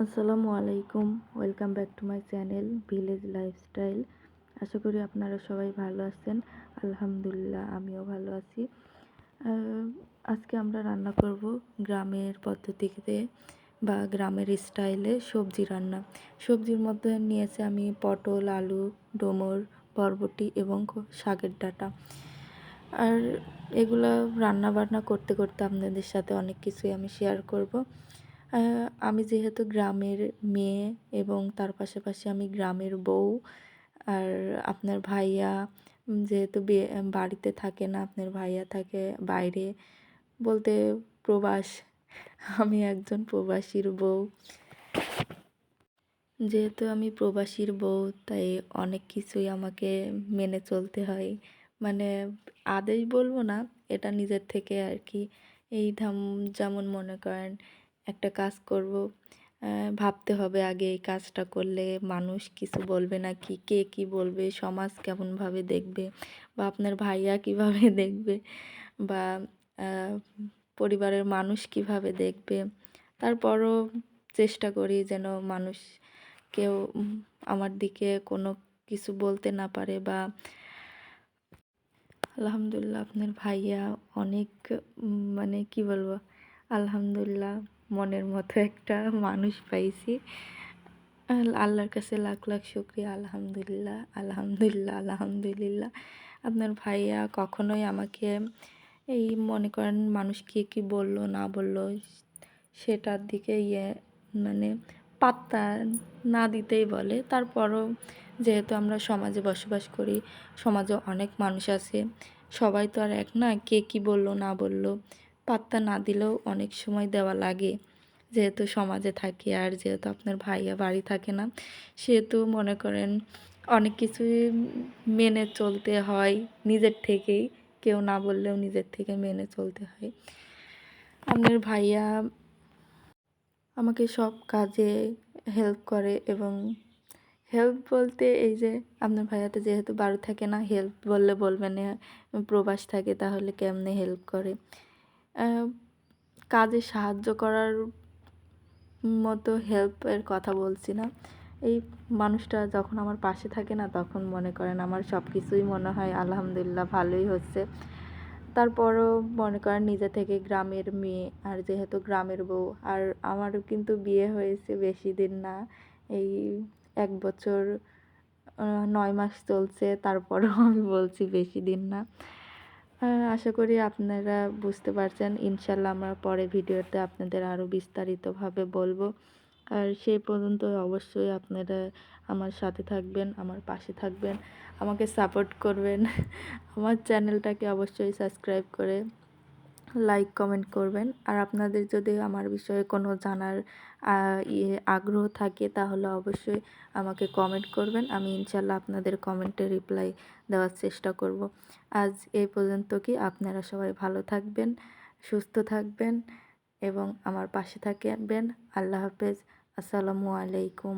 আসসালামু আলাইকুম। Welcome back to my channel village lifestyle. আশা করি আপনারা সবাই ভালো আছেন। আলহামদুলিল্লাহ আমিও ভালো আছি। আজকে আমরা রান্না করব গ্রামের পদ্ধতিতে বা গ্রামের স্টাইলে সবজি রান্না। সবজির মধ্যে নিয়েছি আমি পটল, আলু, ডুমুর, বরবটি এবং শাকের ডাঁটা। আর এগুলো রান্না বান্না করতে করতে আপনাদের সাথে অনেক কিছুই আমি শেয়ার করব। আমি যেহেতু গ্রামের মেয়ে এবং তার পাশাপাশি আমি গ্রামের বউ। আর আপনার ভাইয়া যেহেতু বাড়িতে থাকে না, আপনার ভাইয়া থাকে বাইরে, বলতে প্রবাস। আমি একজন প্রবাসীর বউ। যেহেতু আমি প্রবাসীর বউ, তাই অনেক কিছুই আমাকে মেনে চলতে হয়। মানে আদেশ বলবো না, এটা নিজের থেকে আর কি। যেমন মনে করেন একটা কাজ করব, ভাবতে হবে আগে এই কাজটা করলে মানুষ কিছু বলবে নাকি, কে কি বলবে, সমাজ কেমনভাবে দেখবে, বা আপনার ভাইয়া কিভাবে দেখবে, বা পরিবারের মানুষ কিভাবে দেখবে। তারপরও চেষ্টা করি যেন মানুষ কেউ আমার দিকে কোনো কিছু বলতে না পারে। বা আলহামদুলিল্লাহ আপনার ভাইয়া অনেক মানে কি বলবো, আলহামদুলিল্লাহ মনের মতো একটা মানুষ পাইছি। আল্লাহর কাছে লাখ লাখ শুকরিয়া। আলহামদুলিল্লাহ, আলহামদুলিল্লাহ, আলহামদুলিল্লাহ। আপনার ভাইয়া কখনোই আমাকে এই মনে করেন মানুষ কি বলল না বলল সেটার দিকে মানে পাত্তা না দিতেই বলে। তারপরও যেহেতু আমরা সমাজে বসবাস করি, সমাজে অনেক মানুষ আছে, সবাই তো আর এক না, কে কি বলল না বলল পাত্তা না দিলেও অনেক সময় দেওয়া লাগে। যেহেতু সমাজে থাকি, আর যেহেতু আপনার ভাইয়া বাড়ি থাকে না, সেহেতু মনে করেন অনেক কিছুই মেনে চলতে হয় নিজের থেকেই। কেউ না বললেও নিজের থেকে মেনে চলতে হয়। আপনার ভাইয়া আমাকে সব কাজে হেল্প করে, এবং হেল্প বলতে এই যে আপনার ভাইয়াটা যেহেতু বাড়ি থাকে না, হেল্প বললে বলবেন প্রবাস থাকে তাহলে কেমনে হেল্প করে। কাজে সাহায্য করার মতো হেল্পের কথা বলছি না। এই মানুষটা যখন আমার পাশে থাকে না, তখন মনে করেন আমার সব কিছুই মনে হয় আলহামদুলিল্লাহ ভালোই হচ্ছে। তারপরও মনে করেন নিজে থেকে গ্রামের মেয়ে, আর যেহেতু গ্রামের বউ, আর আমারও কিন্তু বিয়ে হয়েছে বেশি দিন না, এই 1 বছর 9 মাস চলছে। তারপরেও আমি বলছি বেশি দিন না। আশা করি আপনারা বুঝতে পারছেন। ইনশাল্লাহ আমরা পরে ভিডিওতে আপনাদের আরও বিস্তারিতভাবে বলবো। আর সেই পর্যন্ত অবশ্যই আপনারা আমার সাথে থাকবেন, আমার পাশে থাকবেন, আমাকে সাপোর্ট করবেন। আমার চ্যানেলটাকে অবশ্যই সাবস্ক্রাইব করে লাইক কমেন্ট করবেন। আর আপনাদের যদি আমার বিষয়ে কোনো জানার আগ্রহ থাকে, তাহলে অবশ্যই আমাকে কমেন্ট করবেন। আমি ইনশাল্লাহ আপনাদের কমেন্টে রিপ্লাই দেওয়ার চেষ্টা করব। আজ এই পর্যন্ত কি, আপনারা সবাই ভালো থাকবেন, সুস্থ থাকবেন এবং আমার পাশে থাকবেন। আল্লাহ হাফেজ। আসসালামু আলাইকুম।